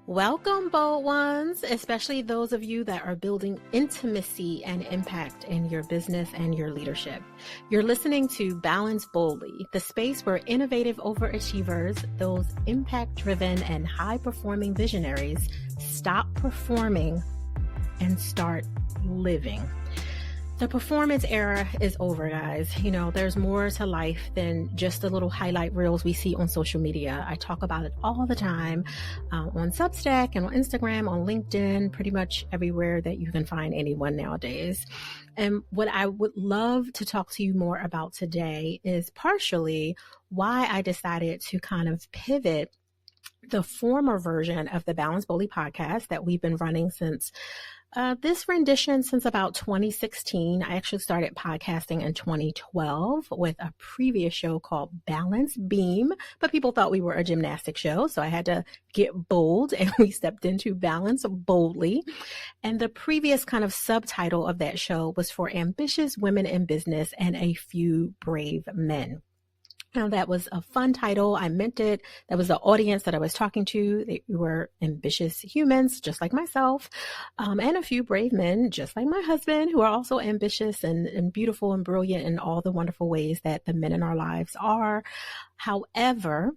Welcome, bold ones, especially those of you that are building intimacy and impact in your business and your leadership. You're listening to Balance Boldly, the space where innovative overachievers, those impact-driven and high-performing visionaries, stop performing and start living. The performance era is over, guys. You know, there's more to life than just the little highlight reels we see on social media. I talk about it all the time on Substack and on Instagram, on LinkedIn, pretty much everywhere that you can find anyone nowadays. And what I would love to talk to you more about today is partially why I decided to kind of pivot the former version of the Balance Boldly podcast that we've been running since this rendition since about 2016. I actually started podcasting in 2012 with a previous show called Balance Beam, but people thought we were a gymnastic show, so I had to get bold and we stepped into Balance Boldly. And the previous kind of subtitle of that show was For Ambitious Women in Business and a Few Brave Men. Now, that was a fun title. I meant it. That was the audience that I was talking to. They were ambitious humans, just like myself, and a few brave men, just like my husband, who are also ambitious and beautiful and brilliant in all the wonderful ways that the men in our lives are. However,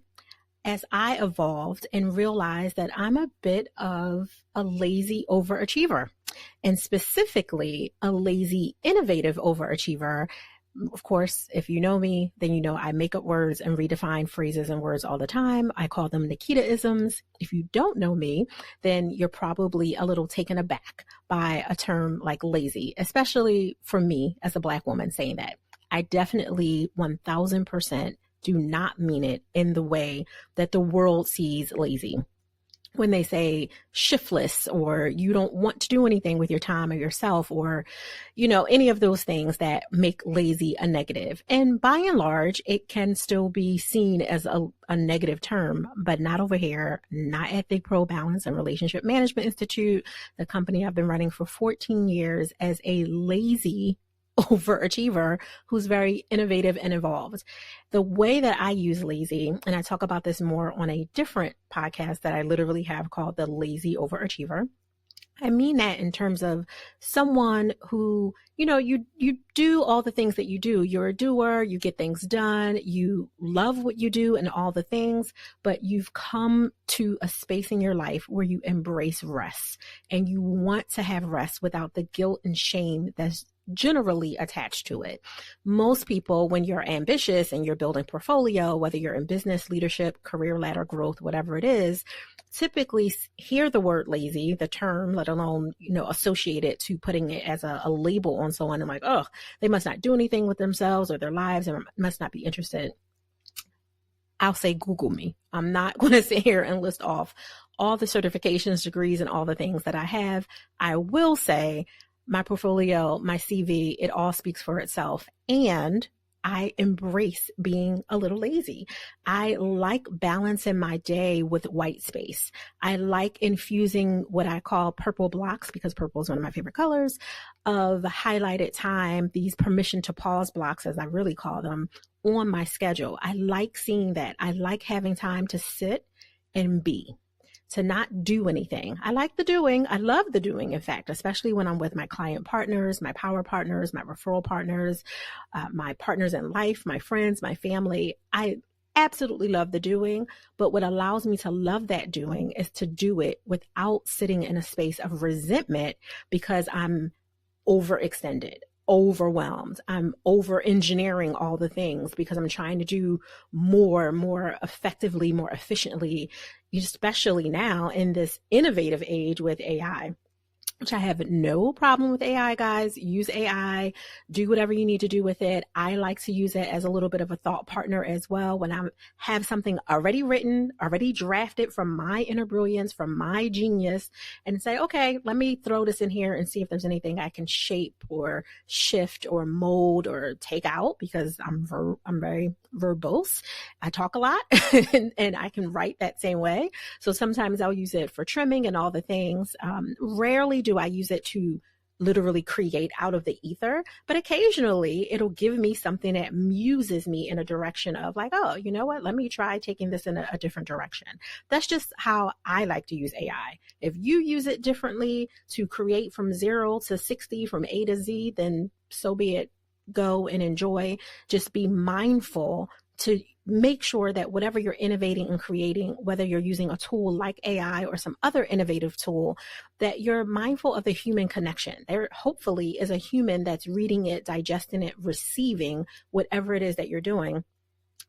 as I evolved and realized that I'm a bit of a lazy overachiever, and specifically a lazy, innovative overachiever. Of course, if you know me, then you know I make up words and redefine phrases and words all the time. I call them Naketa-isms. If you don't know me, then you're probably a little taken aback by a term like lazy, especially for me as a Black woman saying that. I definitely 1000% do not mean it in the way that the world sees lazy. When they say shiftless or you don't want to do anything with your time or yourself or, you know, any of those things that make lazy a negative. And by and large, it can still be seen as a negative term, but not over here, not at the Pro Balance and Relationship Management Institute, the company I've been running for 14 years as a lazy overachiever who's very innovative and evolved. The way that I use lazy, and I talk about this more on a different podcast that I literally have called the Lazy Overachiever. I mean that in terms of someone who, you know, you do all the things that you do. You're a doer, you get things done, you love what you do and all the things, but you've come to a space in your life where you embrace rest and you want to have rest without the guilt and shame that's generally attached to it. Most people, when you're ambitious and you're building portfolio, whether you're in business, leadership, career ladder growth, whatever it is, typically hear the word lazy, the term, let alone, you know, associate it to putting it as a label on someone and like, oh, they must not do anything with themselves or their lives or must not be interested. I'll say Google me. I'm not going to sit here and list off all the certifications, degrees, and all the things that I have. I will say my portfolio, my CV, it all speaks for itself. And I embrace being a little lazy. I like balancing my day with white space. I like infusing what I call purple blocks, because purple is one of my favorite colors, of highlighted time, these permission to pause blocks, as I really call them, on my schedule. I like seeing that. I like having time to sit and be, to not do anything. I like the doing. I love the doing, in fact, especially when I'm with my client partners, my power partners, my referral partners, my partners in life, my friends, my family. I absolutely love the doing, but what allows me to love that doing is to do it without sitting in a space of resentment because I'm overextended, overwhelmed. I'm over engineering all the things because I'm trying to do more effectively, more efficiently, especially now in this innovative age with AI. which I have no problem with AI, guys. Use AI, do whatever you need to do with it. I like to use it as a little bit of a thought partner as well. When I have something already written, already drafted from my inner brilliance, from my genius, and say, okay, let me throw this in here and see if there's anything I can shape or shift or mold or take out, because I'm very verbose. I talk a lot and I can write that same way. So sometimes I'll use it for trimming and all the things. Rarely do I use it to literally create out of the ether, but occasionally it'll give me something that muses me in a direction of like, oh, you know what? Let me try taking this in a different direction. That's just how I like to use AI. If you use it differently to create from 0 to 60, from A to Z, then so be it. Go and enjoy. Just be mindful to make sure that whatever you're innovating and creating, whether you're using a tool like AI or some other innovative tool, that you're mindful of the human connection. There hopefully is a human that's reading it, digesting it, receiving whatever it is that you're doing.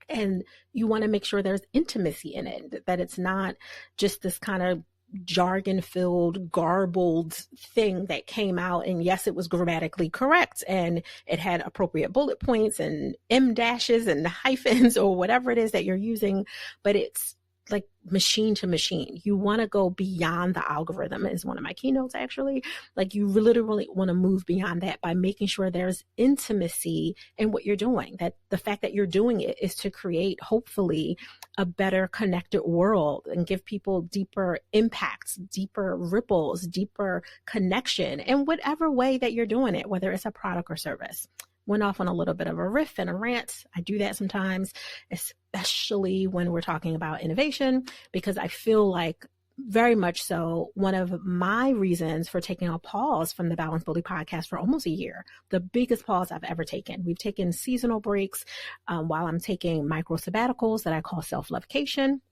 And you want to make sure there's intimacy in it, that it's not just this kind of jargon-filled, garbled thing that came out. And yes, it was grammatically correct and it had appropriate bullet points and M dashes and hyphens or whatever it is that you're using, but it's like machine to machine. You want to go beyond the algorithm is one of my keynotes actually. Like you literally want to move beyond that by making sure there's intimacy in what you're doing, that the fact that you're doing it is to create hopefully a better connected world and give people deeper impacts, deeper ripples, deeper connection in whatever way that you're doing it, whether it's a product or service. Went off on a little bit of a riff and a rant. I do that sometimes, especially when we're talking about innovation, because I feel like very much so one of my reasons for taking a pause from the Balance Bully podcast for almost a year, the biggest pause I've ever taken. We've taken seasonal breaks while I'm taking micro sabbaticals that I call self-lovecation,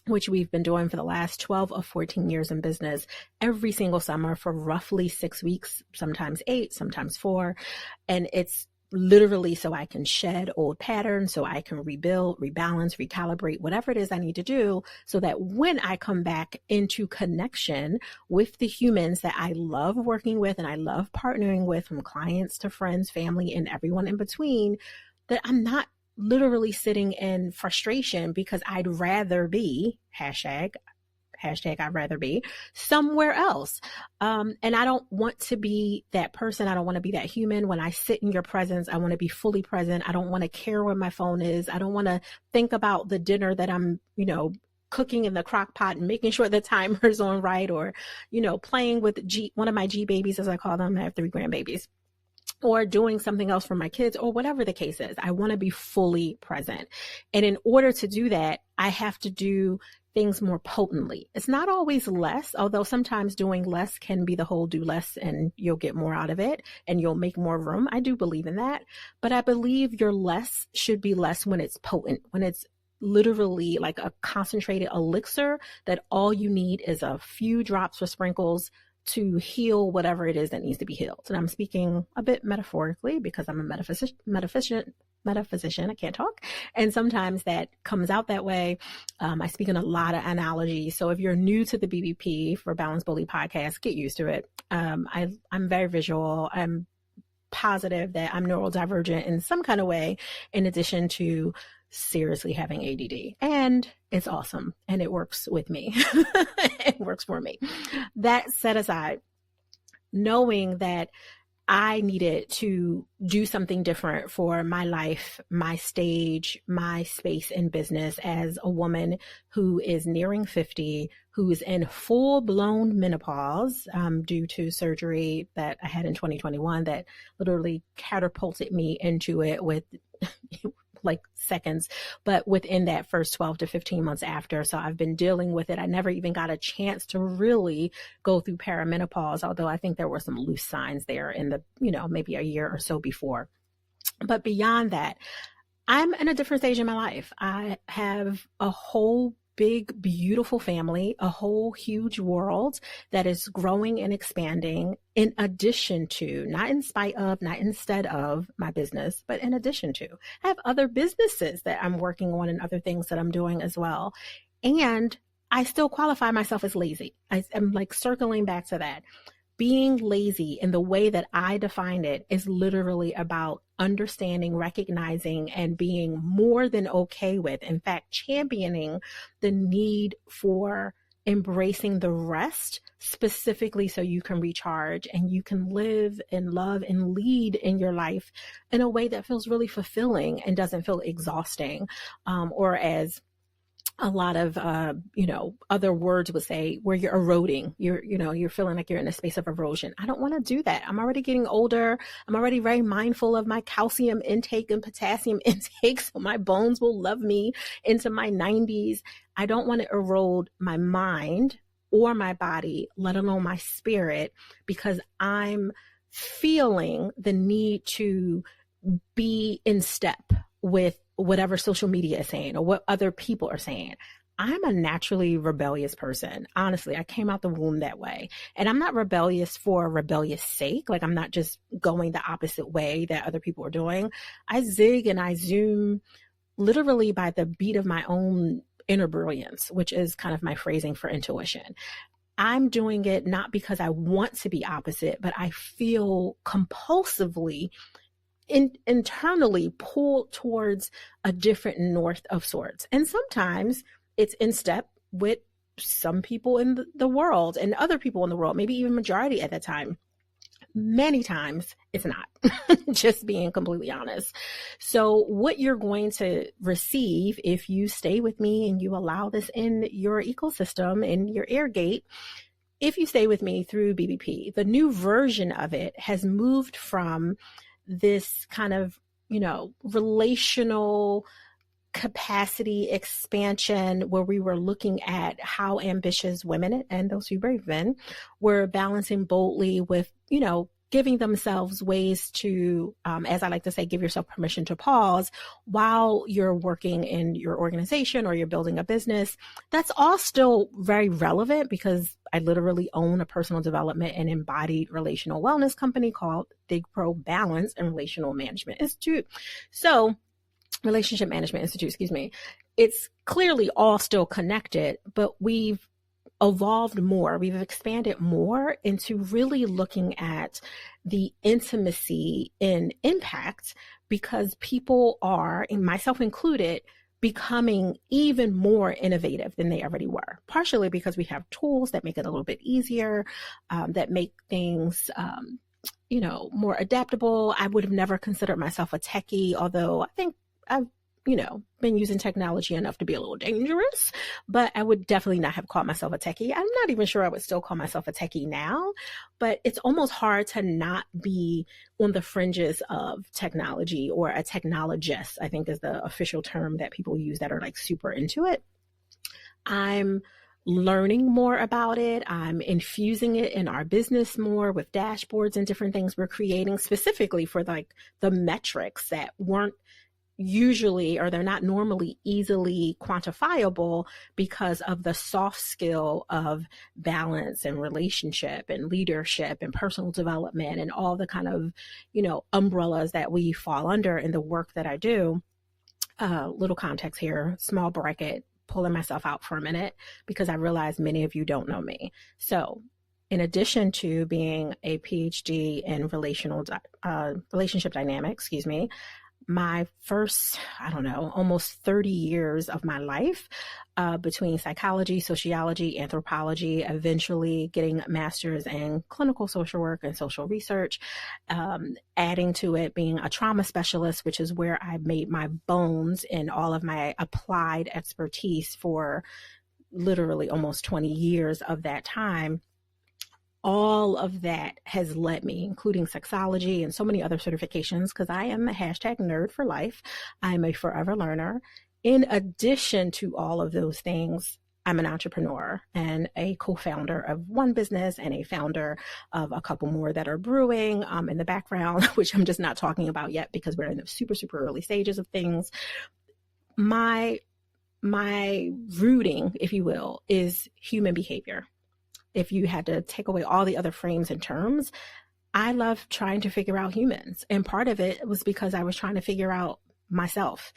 which we've been doing for the last 12 or 14 years in business every single summer for roughly 6 weeks, sometimes 8, sometimes 4. And it's literally so I can shed old patterns, so I can rebuild, rebalance, recalibrate, whatever it is I need to do, so that when I come back into connection with the humans that I love working with and I love partnering with, from clients to friends, family, and everyone in between, that I'm not literally sitting in frustration because I'd rather be, hashtag I'd rather be somewhere else. And I don't want to be that person. I don't want to be that human. When I sit in your presence, I want to be fully present. I don't want to care where my phone is. I don't want to think about the dinner that I'm, cooking in the crock pot and making sure the timer's on right, or, playing with one of my G babies, as I call them. I have 3 grandbabies. Or doing something else for my kids, or whatever the case is. I want to be fully present. And in order to do that, I have to do things more potently. It's not always less, although sometimes doing less can be the whole do less and you'll get more out of it and you'll make more room. I do believe in that. But I believe your less should be less when it's potent, when it's literally like a concentrated elixir that all you need is a few drops or sprinkles to heal whatever it is that needs to be healed. And I'm speaking a bit metaphorically because I'm a metaphysician, I can't talk. And sometimes that comes out that way. I speak in a lot of analogies. So if you're new to the BBP for Balance Bully podcast, get used to it. I'm very visual. I'm positive that I'm neurodivergent in some kind of way, in addition to seriously having ADD. And it's awesome. And it works with me. It works for me. That set aside, knowing that I needed to do something different for my life, my stage, my space in business as a woman who is nearing 50, who's in full-blown menopause due to surgery that I had in 2021 that literally catapulted me into it with like seconds, but within that first 12 to 15 months after. So I've been dealing with it. I never even got a chance to really go through perimenopause, although I think there were some loose signs there in the, maybe a year or so before. But beyond that, I'm in a different stage in my life. I have a whole big, beautiful family, a whole huge world that is growing and expanding in addition to, not in spite of, not instead of my business, but in addition to. I have other businesses that I'm working on and other things that I'm doing as well. And I still qualify myself as lazy. I'm like circling back to that. Being lazy in the way that I define it is literally about understanding, recognizing, and being more than okay with, in fact, championing the need for embracing the rest, specifically so you can recharge and you can live and love and lead in your life in a way that feels really fulfilling and doesn't feel exhausting, or as a lot of, other words would say where you're eroding, you're feeling like you're in a space of erosion. I don't want to do that. I'm already getting older. I'm already very mindful of my calcium intake and potassium intake. So my bones will love me into my 90s. I don't want to erode my mind or my body, let alone my spirit, because I'm feeling the need to be in step with whatever social media is saying or what other people are saying. I'm a naturally rebellious person. Honestly, I came out the womb that way. And I'm not rebellious for rebellious sake. Like, I'm not just going the opposite way that other people are doing. I zig and I zoom literally by the beat of my own inner brilliance, which is kind of my phrasing for intuition. I'm doing it not because I want to be opposite, but I feel compulsively internally pulled towards a different north of sorts. And sometimes it's in step with some people in the world and other people in the world, maybe even majority at that time. Many times it's not, just being completely honest. So what you're going to receive if you stay with me and you allow this in your ecosystem, in your air gate, if you stay with me through BBP, the new version of it has moved from this kind of, relational capacity expansion where we were looking at how ambitious women and those who brave men were balancing boldly with, giving themselves ways to, as I like to say, give yourself permission to pause while you're working in your organization or you're building a business. That's all still very relevant because I literally own a personal development and embodied relational wellness company called Think Pro Balance and Relational Management Institute. So Relationship Management Institute, excuse me. It's clearly all still connected, but we've evolved more. We've expanded more into really looking at the intimacy in impact because people are, and myself included, becoming even more innovative than they already were, partially because we have tools that make it a little bit easier, that make things, more adaptable. I would have never considered myself a techie, although I think I've been using technology enough to be a little dangerous, but I would definitely not have called myself a techie. I'm not even sure I would still call myself a techie now, but it's almost hard to not be on the fringes of technology, or a technologist, I think is the official term that people use that are like super into it. I'm learning more about it. I'm infusing it in our business more with dashboards and different things we're creating specifically for like the metrics that weren't usually, or they're not normally easily quantifiable because of the soft skill of balance and relationship and leadership and personal development and all the kind of, umbrellas that we fall under in the work that I do. Little context here, small bracket, pulling myself out for a minute because I realize many of you don't know me. So in addition to being a PhD in relationship dynamics, my first, almost 30 years of my life between psychology, sociology, anthropology, eventually getting a master's in clinical social work and social research, adding to it being a trauma specialist, which is where I made my bones in all of my applied expertise for literally almost 20 years of that time. All of that has led me, including sexology and so many other certifications, because I am a #nerd for life. I'm a forever learner. In addition to all of those things, I'm an entrepreneur and a co-founder of one business and a founder of a couple more that are brewing in the background, which I'm just not talking about yet because we're in the super, super early stages of things. My rooting, if you will, is human behavior. If you had to take away all the other frames and terms, I love trying to figure out humans. And part of it was because I was trying to figure out myself.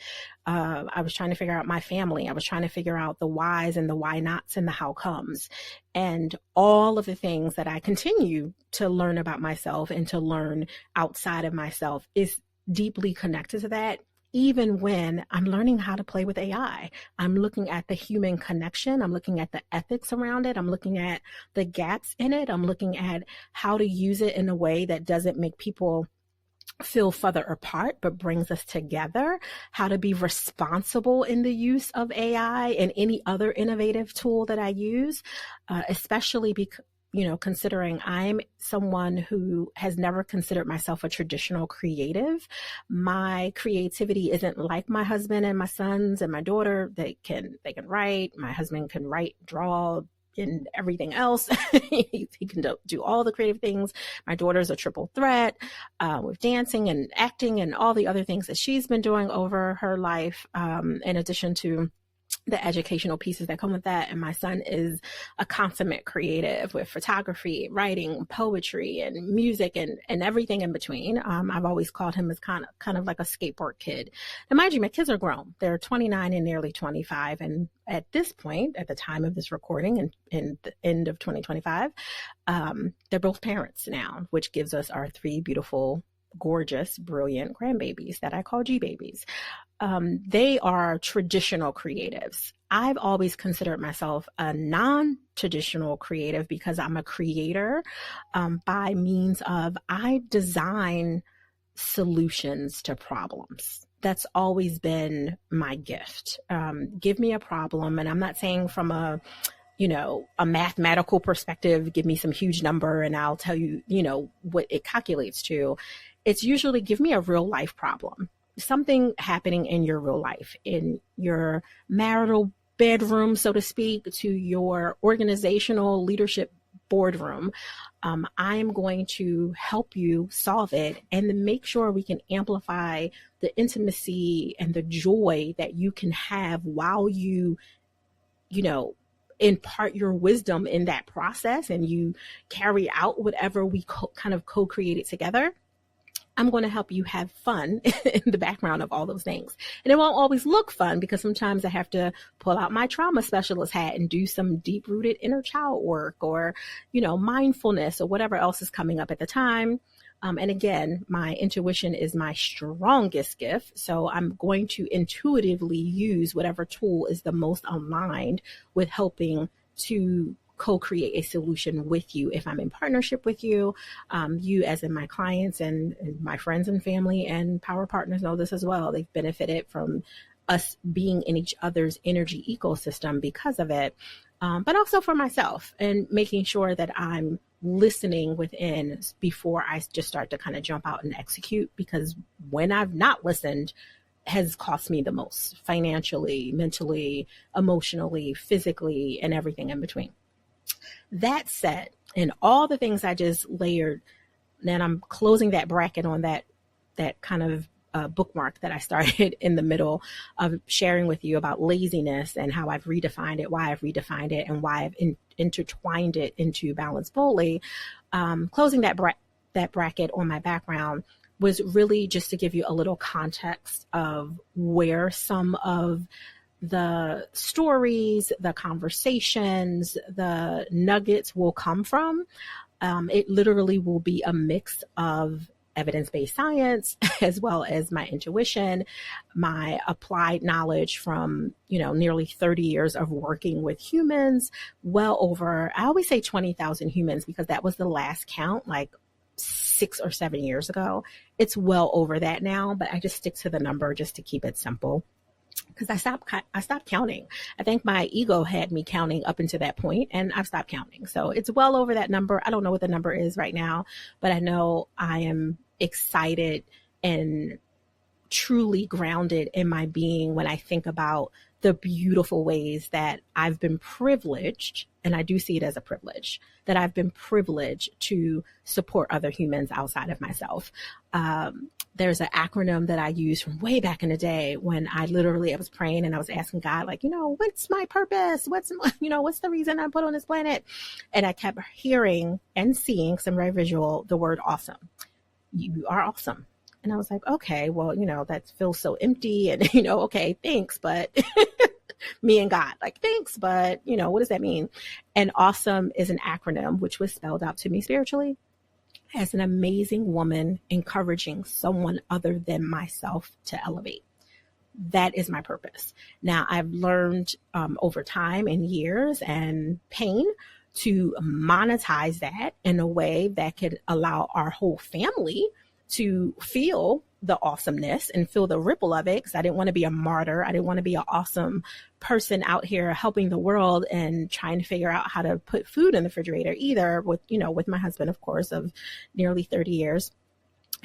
I was trying to figure out my family. I was trying to figure out the whys and the why nots and the how comes. And all of the things that I continue to learn about myself and to learn outside of myself is deeply connected to that. Even when I'm learning how to play with AI, I'm looking at the human connection. I'm looking at the ethics around it. I'm looking at the gaps in it. I'm looking at how to use it in a way that doesn't make people feel further apart, but brings us together, how to be responsible in the use of AI and any other innovative tool that I use, especially because, considering I'm someone who has never considered myself a traditional creative. My creativity isn't like my husband and my sons and my daughter. They can write. My husband can write, draw, and everything else. He can do all the creative things. My daughter's a triple threat with dancing and acting and all the other things that she's been doing over her life, in addition to the educational pieces that come with that. And my son is a consummate creative with photography, writing, poetry, and music, and everything in between. I've always called him as kind of like a skateboard kid. Now, mind you, my kids are grown. They're 29 and nearly 25. And at this point, at the time of this recording, and in the end of 2025, they're both parents now, which gives us our 3 beautiful, gorgeous, brilliant grandbabies that I call G babies. They are traditional creatives. I've always considered myself a non-traditional creative because I'm a creator by means of I design solutions to problems. That's always been my gift. Give me a problem, and I'm not saying from a mathematical perspective, give me some huge number and I'll tell you, what it calculates to. It's usually give me a real life problem, something happening in your real life, in your marital bedroom, so to speak, to your organizational leadership boardroom. I'm going to help you solve it and then make sure we can amplify the intimacy and the joy that you can have while you impart your wisdom in that process and you carry out whatever we kind of co-created together. I'm going to help you have fun in the background of all those things. And it won't always look fun because sometimes I have to pull out my trauma specialist hat and do some deep rooted inner child work or, mindfulness or whatever else is coming up at the time. And again, my intuition is my strongest gift. So I'm going to intuitively use whatever tool is the most aligned with helping to co-create a solution with you. If I'm in partnership with you, you as in my clients and my friends and family and power partners know this as well. They've benefited from us being in each other's energy ecosystem because of it. But also for myself and making sure that I'm listening within before I just start to kind of jump out and execute, because when I've not listened has cost me the most financially, mentally, emotionally, physically, and everything in between. That said, and all the things I just layered, then I'm closing that bracket on that kind of bookmark that I started in the middle of sharing with you about laziness and how I've redefined it, why I've redefined it, and why I've intertwined it into Balance Boldly. Closing that bracket on my background was really just to give you a little context of where some of the stories, the conversations, the nuggets will come from. It literally will be a mix of evidence-based science, as well as my intuition, my applied knowledge from, nearly 30 years of working with humans, well over, I always say 20,000 humans because that was the last count, like 6 or 7 years ago. It's well over that now, but I just stick to the number just to keep it simple. Because I stopped counting. I think my ego had me counting up until that point, and I've stopped counting. So it's well over that number. I don't know what the number is right now, but I know I am excited and truly grounded in my being when I think about the beautiful ways that I've been privileged, and I do see it as a privilege, that I've been privileged to support other humans outside of myself. There's an acronym that I used from way back in the day when I was praying and I was asking God, like, what's my purpose? What's the reason I'm put on this planet? And I kept hearing and seeing, some very visual, the word awesome. You are awesome. And I was like, okay, well, that feels so empty and, okay, thanks. But me and God, like, thanks. But, what does that mean? And awesome is an acronym, which was spelled out to me spiritually as an amazing woman encouraging someone other than myself to elevate. That is my purpose. Now, I've learned over time and years and pain to monetize that in a way that could allow our whole family to feel the awesomeness and feel the ripple of it, because I didn't want to be a martyr. I didn't want to be an awesome person out here helping the world and trying to figure out how to put food in the refrigerator either, with, with my husband, of course, of nearly 30 years.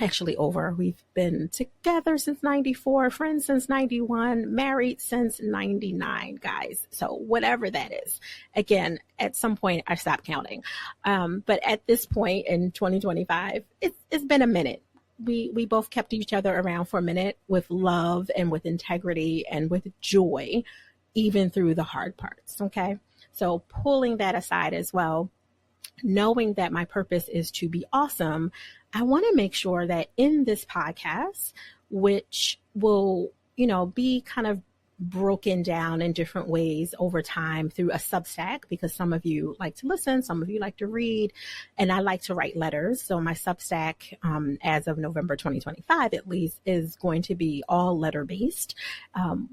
Actually over. We've been together since 94, friends since 91, married since 99, guys. So whatever that is. Again, at some point I stopped counting. But at this point in 2025, it's been a minute. We both kept each other around for a minute with love and with integrity and with joy, even through the hard parts. Okay. So pulling that aside as well, knowing that my purpose is to be awesome, I want to make sure that in this podcast, which will, be kind of broken down in different ways over time through a Substack, because some of you like to listen, some of you like to read, and I like to write letters. So my Substack, as of November 2025, at least, is going to be all letter based.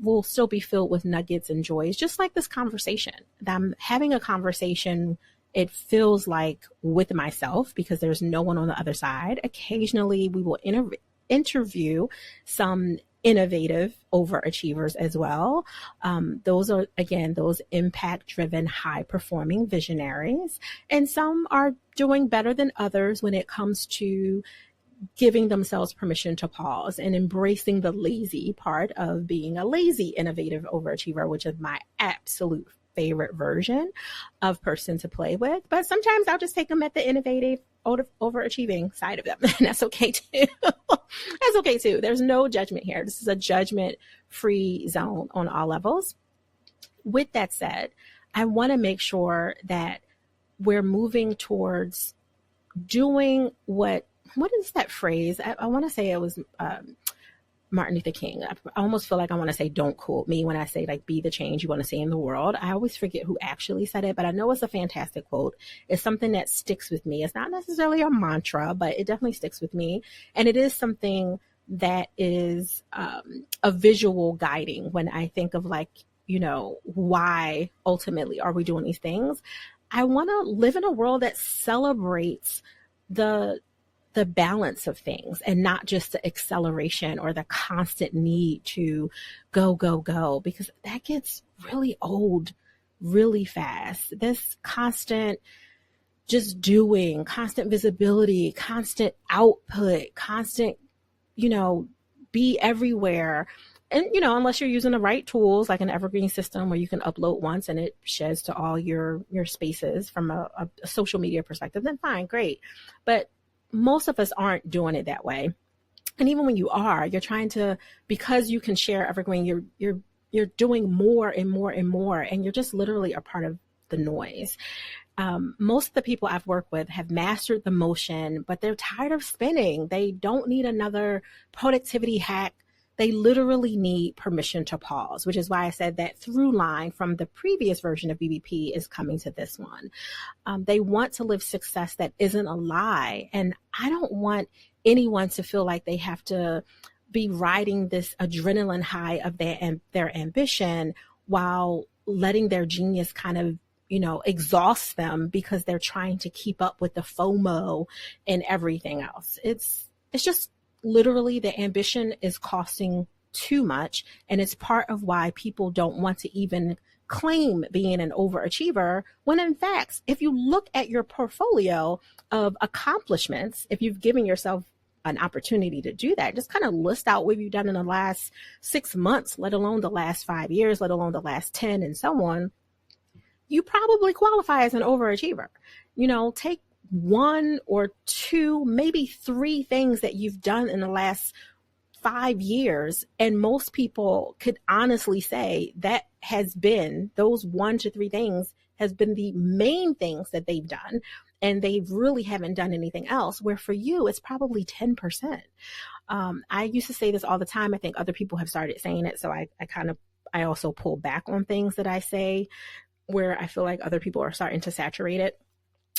Will still be filled with nuggets and joys, just like this conversation. I'm having a conversation, it feels like, with myself, because there's no one on the other side. Occasionally we will interview some innovative overachievers as well. Those are, again, those impact-driven, high-performing visionaries. And some are doing better than others when it comes to giving themselves permission to pause and embracing the lazy part of being a lazy, innovative overachiever, which is my absolute favorite version of person to play with. But sometimes I'll just take them at the innovative, overachieving side of them. And that's okay too. That's okay too. There's no judgment here. This is a judgment-free zone on all levels. With that said, I want to make sure that we're moving towards doing what is that phrase? I want to say it was Martin Luther King. I almost feel like I want to say, don't quote me when I say, like, be the change you want to see in the world. I always forget who actually said it, but I know it's a fantastic quote. It's something that sticks with me. It's not necessarily a mantra, but it definitely sticks with me. And it is something that is a visual guiding when I think of, like, why ultimately are we doing these things? I want to live in a world that celebrates the balance of things and not just the acceleration or the constant need to go, go, go, because that gets really old really fast. This constant just doing, constant visibility, constant output, constant, be everywhere. And, unless you're using the right tools, like an evergreen system where you can upload once and it sheds to all your spaces from a social media perspective, then fine, great. But most of us aren't doing it that way. And even when you are, you're trying to, because you can share evergreen, you're doing more and more and more, and you're just literally a part of the noise. Most of the people I've worked with have mastered the motion, but they're tired of spinning. They don't need another productivity hack. They literally need permission to pause, which is why I said that through line from the previous version of BBP is coming to this one. They want to live success that isn't a lie. And I don't want anyone to feel like they have to be riding this adrenaline high of their ambition while letting their genius kind of, exhaust them because they're trying to keep up with the FOMO and everything else. It's just literally the ambition is costing too much. And it's part of why people don't want to even claim being an overachiever, when in fact, if you look at your portfolio of accomplishments, if you've given yourself an opportunity to do that, just kind of list out what you've done in the last 6 months, let alone the last 5 years, let alone the last 10 and so on, you probably qualify as an overachiever. Take 1 or 2, maybe 3 things that you've done in the last 5 years. And most people could honestly say that has been, those 1 to 3 things has been the main things that they've done. And they really haven't done anything else, where for you, it's probably 10%. I used to say this all the time. I think other people have started saying it. So I also pull back on things that I say where I feel like other people are starting to saturate it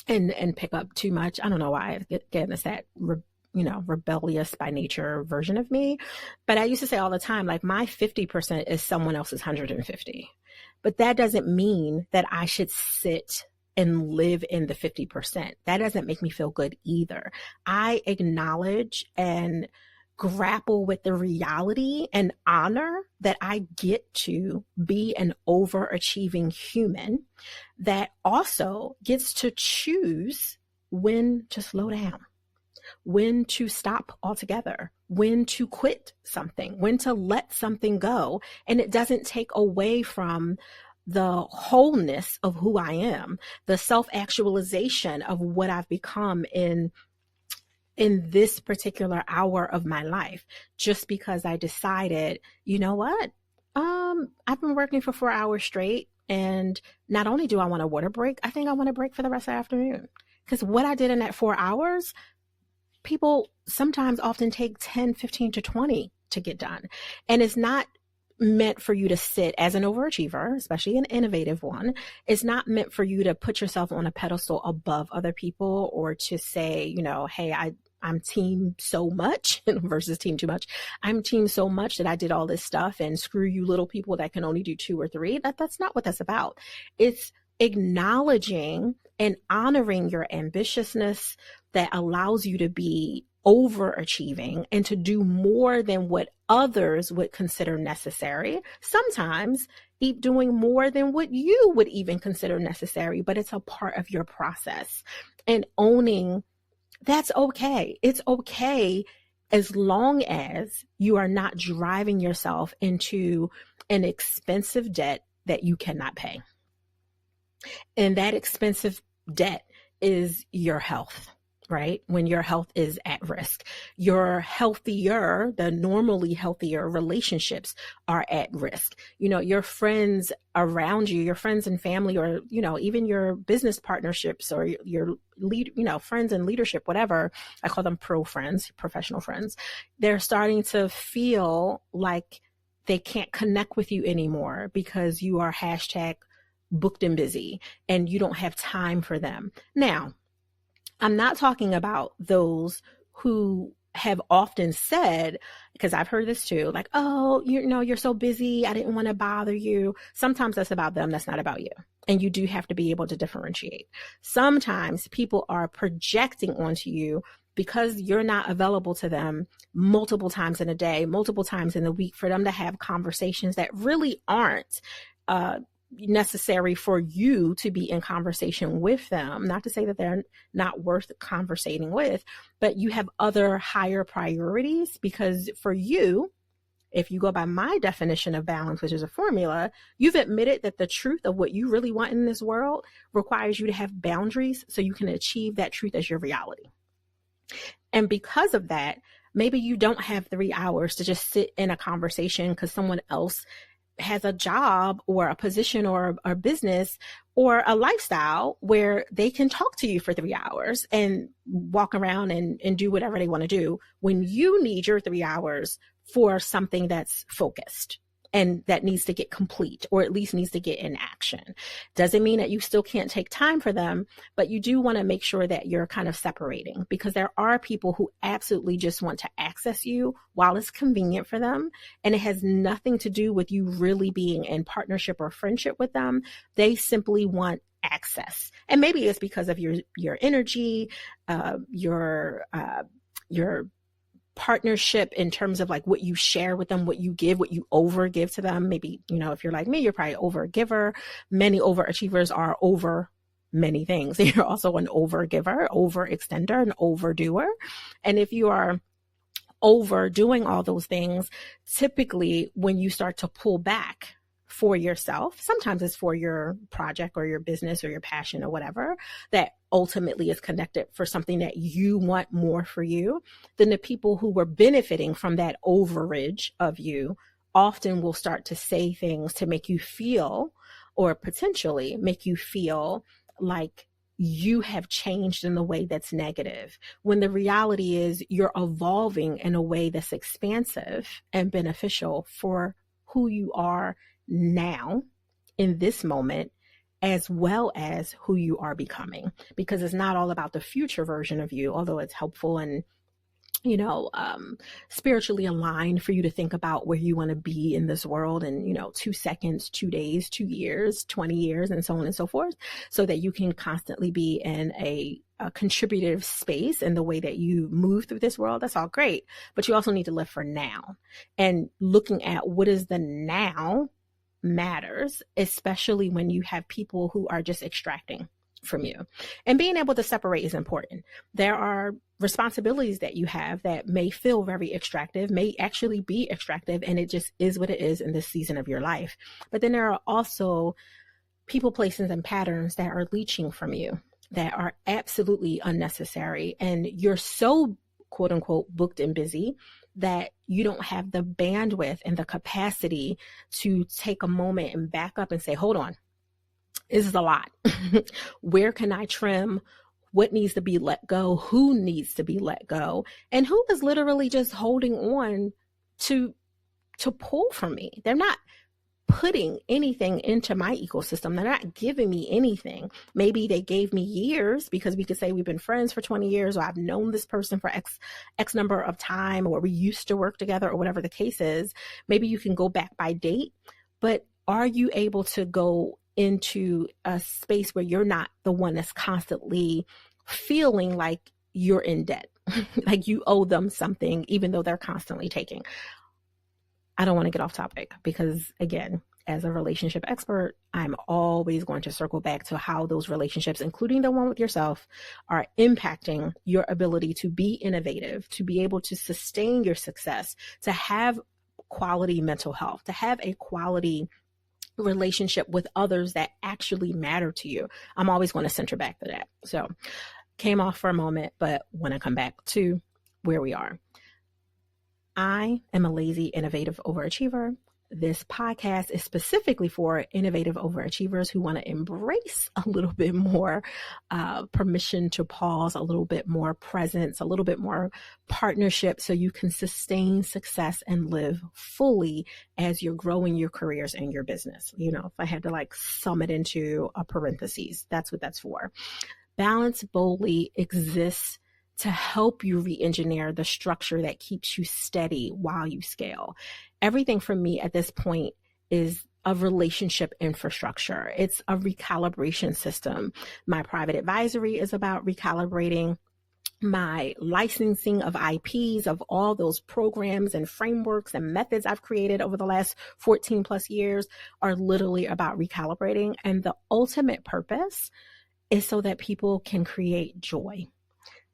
and pick up too much. I don't know why. Again, it's that, rebellious by nature version of me. But I used to say all the time, like, my 50% is someone else's 150. But that doesn't mean that I should sit and live in the 50%. That doesn't make me feel good either. I acknowledge and grapple with the reality and honor that I get to be an overachieving human that also gets to choose when to slow down, when to stop altogether, when to quit something, when to let something go. And it doesn't take away from the wholeness of who I am, the self-actualization of what I've become in this particular hour of my life, just because I decided, you know what? I've been working for 4 hours straight, and not only do I want a water break, I think I want a break for the rest of the afternoon. Because what I did in that 4 hours, people sometimes often take 10, 15 to 20 to get done. And it's not meant for you to sit as an overachiever, especially an innovative one. It's not meant for you to put yourself on a pedestal above other people, or to say, you know, hey, I'm team so much versus team too much. I'm team so much that I did all this stuff, and screw you little people that can only do 2 or 3. That's not what that's about. It's acknowledging and honoring your ambitiousness that allows you to be overachieving and to do more than what others would consider necessary. Sometimes doing more than what you would even consider necessary, but it's a part of your process. And owning that's okay. It's okay as long as you are not driving yourself into an expensive debt that you cannot pay. And that expensive debt is your health, right? When your health is at risk, your healthier, the normally healthier relationships are at risk. You know, your friends around you, your friends and family, or, you know, even your business partnerships, or your lead, you know, friends in leadership, whatever. I call them pro friends, professional friends. They're starting to feel like they can't connect with you anymore because you are #booked and busy and you don't have time for them. Now, I'm not talking about those who have often said, because I've heard this too, like, oh, you know, you're so busy, I didn't want to bother you. Sometimes that's about them. That's not about you. And you do have to be able to differentiate. Sometimes people are projecting onto you because you're not available to them multiple times in a day, multiple times in the week, for them to have conversations that really aren't necessary for you to be in conversation with them. Not to say that they're not worth conversating with, but you have other higher priorities, because for you, if you go by my definition of balance, which is a formula, you've admitted that the truth of what you really want in this world requires you to have boundaries so you can achieve that truth as your reality. And because of that, maybe you don't have 3 hours to just sit in a conversation because someone else has a job or a position or a business or a lifestyle where they can talk to you for 3 hours and walk around and do whatever they want to do, when you need your 3 hours for something that's focused and that needs to get complete, or at least needs to get in action. Doesn't mean that you still can't take time for them, but you do want to make sure that you're kind of separating, because there are people who absolutely just want to access you while it's convenient for them. And it has nothing to do with you really being in partnership or friendship with them. They simply want access. And maybe it's because of your energy, your partnership in terms of like what you share with them, what you give, what you over give to them. Maybe, you know, if you're like me, you're probably over giver. Many overachievers are over many things. You're also an over giver, over extender, an overdoer. And if you are overdoing all those things, typically when you start to pull back for yourself, sometimes it's for your project or your business or your passion or whatever, that ultimately is connected for something that you want more for you, then the people who were benefiting from that overage of you often will start to say things to make you feel, or potentially make you feel like you have changed in the way that's negative, when the reality is you're evolving in a way that's expansive and beneficial for who you are now in this moment, as well as who you are becoming. Because it's not all about the future version of you, although it's helpful and spiritually aligned for you to think about where you want to be in this world in, 2 seconds, 2 days, 2 years, 20 years, and so on and so forth, so that you can constantly be in a contributive space in the way that you move through this world. That's all great. But you also need to live for now, and looking at what is the now matters, especially when you have people who are just extracting from you. And being able to separate is important. There are responsibilities that you have that may feel very extractive, may actually be extractive, and it just is what it is in this season of your life. But then there are also people, places, and patterns that are leeching from you that are absolutely unnecessary. And you're so, quote unquote, booked and busy that you don't have the bandwidth and the capacity to take a moment and back up and say, hold on, this is a lot. Where can I trim? What needs to be let go? Who needs to be let go? And who is literally just holding on to pull from me? They're not putting anything into my ecosystem. They're not giving me anything. Maybe they gave me years, because we could say we've been friends for 20 years, or I've known this person for X number of time, or we used to work together, or whatever the case is. Maybe you can go back by date, but are you able to go into a space where you're not the one that's constantly feeling like you're in debt, like you owe them something, even though they're constantly taking? I don't want to get off topic, because again, as a relationship expert, I'm always going to circle back to how those relationships, including the one with yourself, are impacting your ability to be innovative, to be able to sustain your success, to have quality mental health, to have a quality relationship with others that actually matter to you. I'm always going to center back to that. So came off for a moment, but want to come back to where we are. I am a lazy, innovative overachiever. This podcast is specifically for innovative overachievers who want to embrace a little bit more permission to pause, a little bit more presence, a little bit more partnership, so you can sustain success and live fully as you're growing your careers and your business. If I had to sum it into a parentheses, that's what that's for. Balance Boldly exists to help you re-engineer the structure that keeps you steady while you scale. Everything for me at this point is a relationship infrastructure. It's a recalibration system. My private advisory is about recalibrating. My licensing of IPs, of all those programs and frameworks and methods I've created over the last 14 plus years, are literally about recalibrating. And the ultimate purpose is so that people can create joy.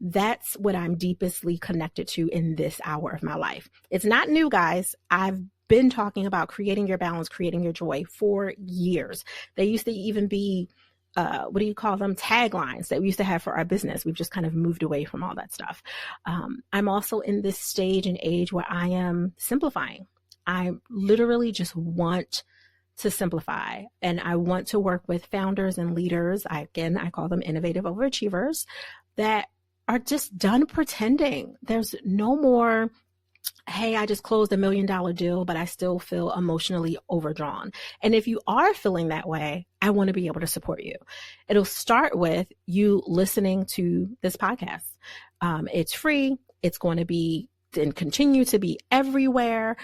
That's what I'm deepestly connected to in this hour of my life. It's not new, guys. I've been talking about creating your balance, creating your joy for years. They used to even be, what do you call them? Taglines that we used to have for our business. We've just kind of moved away from all that stuff. I'm also in this stage and age where I am simplifying. I literally just want to simplify, and I want to work with founders and leaders. I call them innovative overachievers that are just done pretending. There's no more, hey, I just closed $1 million deal, but I still feel emotionally overdrawn. And if you are feeling that way, I want to be able to support you. It'll start with you listening to this podcast. It's free. It's going to be and continue to be everywhere,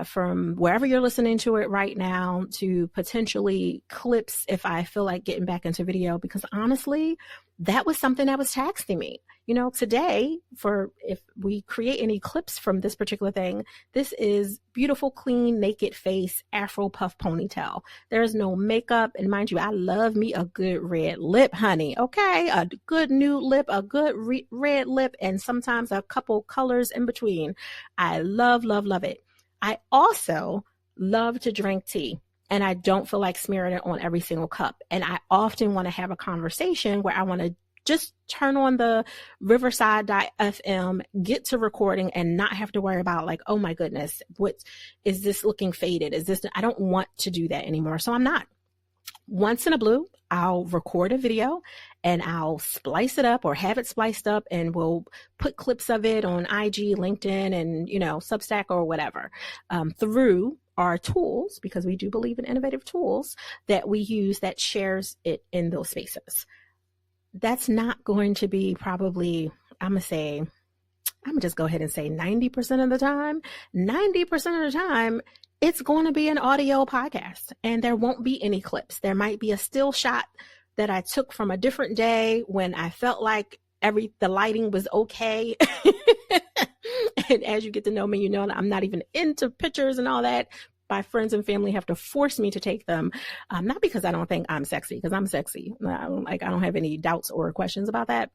from wherever you're listening to it right now to potentially clips if I feel like getting back into video, because honestly, that was something that was taxing me. Today, if we create any clips from this particular thing, this is beautiful, clean, naked face, Afro puff ponytail. There is no makeup. And mind you, I love me a good red lip, honey. Okay. A good nude lip, a good red lip, and sometimes a couple colors in between. I love, love, love it. I also love to drink tea, and I don't feel like smearing it on every single cup. And I often want to have a conversation where I want to just turn on the Riverside.fm, get to recording, and not have to worry about oh my goodness, what is this looking faded? I don't want to do that anymore. So I'm not. Once in a blue, I'll record a video and I'll splice it up or have it spliced up, and we'll put clips of it on IG, LinkedIn, and, Substack or whatever, through our tools, because we do believe in innovative tools that we use that shares it in those spaces. That's not going to be probably, I'm going to say, I'm gonna just go ahead and say 90% of the time, it's going to be an audio podcast, and there won't be any clips. There might be a still shot that I took from a different day when I felt like the lighting was okay. And as you get to know me, you know I'm not even into pictures and all that. My friends and family have to force me to take them, not because I don't think I'm sexy, because I'm sexy. I don't have any doubts or questions about that.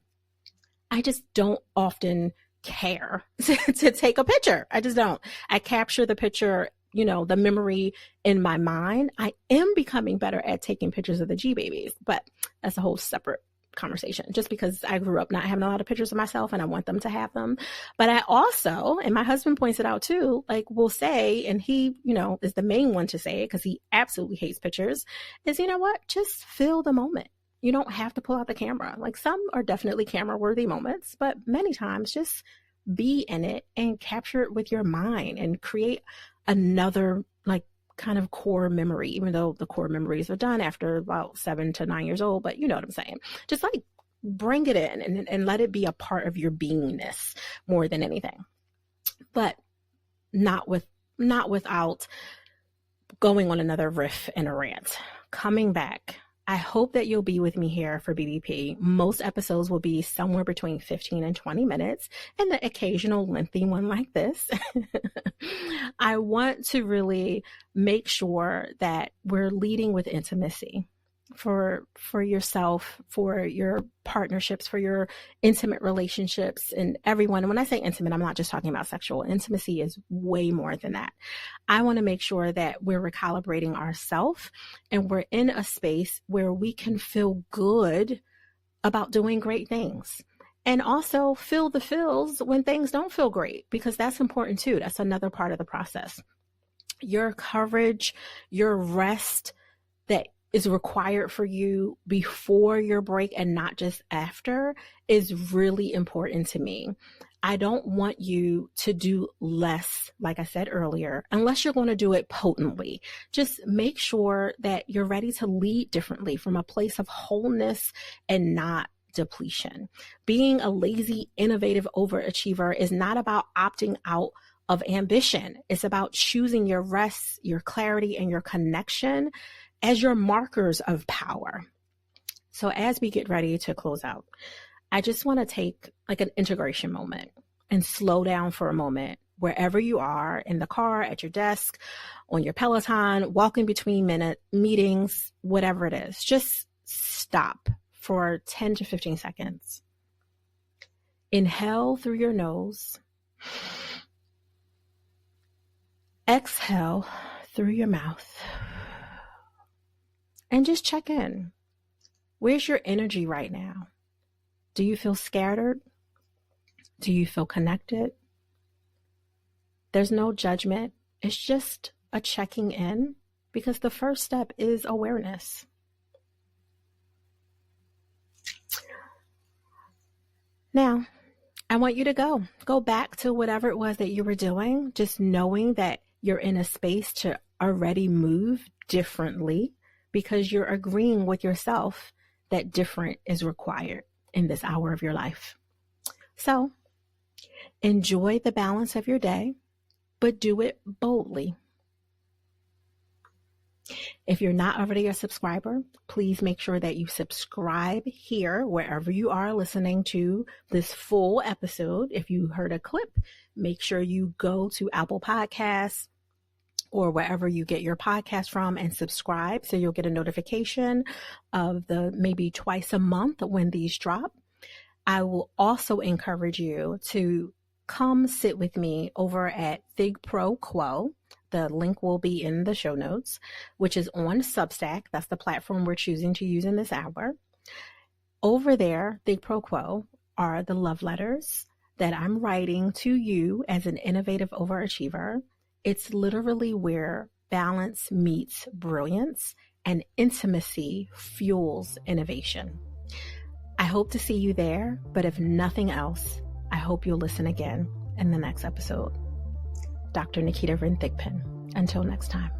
I just don't often care to take a picture. I just don't. I capture the picture, the memory in my mind. I am becoming better at taking pictures of the G babies, but that's a whole separate conversation, just because I grew up not having a lot of pictures of myself and I want them to have them. But I also, and my husband points it out too, will say, and he, is the main one to say it because he absolutely hates pictures, is, just feel the moment. You don't have to pull out the camera. Some are definitely camera worthy moments, but many times just be in it and capture it with your mind and create another kind of core memory, even though the core memories are done after about 7 to 9 years old, but you know what I'm saying? Just bring it in and let it be a part of your beingness more than anything, but not without going on another riff and a rant. Coming back, I hope that you'll be with me here for BDP. Most episodes will be somewhere between 15 and 20 minutes, and the occasional lengthy one like this. I want to really make sure that we're leading with intimacy for yourself, for your partnerships, for your intimate relationships, and everyone. And when I say intimate, I'm not just talking about sexual. Intimacy is way more than that. I want to make sure that we're recalibrating ourselves and we're in a space where we can feel good about doing great things. And also feel the feels when things don't feel great, because that's important too. That's another part of the process. Your courage, your rest that is required for you before your break and not just after is really important to me. I don't want you to do less, like I said earlier, unless you're going to do it potently. Just make sure that you're ready to lead differently from a place of wholeness and not depletion. Being a lazy, innovative overachiever is not about opting out of ambition. It's about choosing your rest, your clarity, and your connection as your markers of power. So as we get ready to close out, I just want to take an integration moment and slow down for a moment wherever you are, in the car, at your desk, on your Peloton, walking between meetings, whatever it is. Just stop for 10 to 15 seconds. Inhale through your nose. Exhale through your mouth. And just check in. Where's your energy right now? Do you feel scattered? Do you feel connected? There's no judgment. It's just a checking in, because the first step is awareness. Now, I want you to go back to whatever it was that you were doing, just knowing that you're in a space to already move differently, because you're agreeing with yourself that different is required in this hour of your life. So enjoy the balance of your day, but do it boldly. If you're not already a subscriber, please make sure that you subscribe here wherever you are listening to this full episode. If you heard a clip, make sure you go to Apple Podcasts or wherever you get your podcast from and subscribe, so you'll get a notification of the maybe twice a month when these drop. I will also encourage you to come sit with me over at Thig Pro Quo. The link will be in the show notes, which is on Substack. That's the platform we're choosing to use in this hour. Over there, Thig Pro Quo are the love letters that I'm writing to you as an innovative overachiever. It's literally where balance meets brilliance and intimacy fuels innovation. I hope to see you there, but if nothing else, I hope you'll listen again in the next episode. Dr. Naketa Ren Thigpen. Until next time.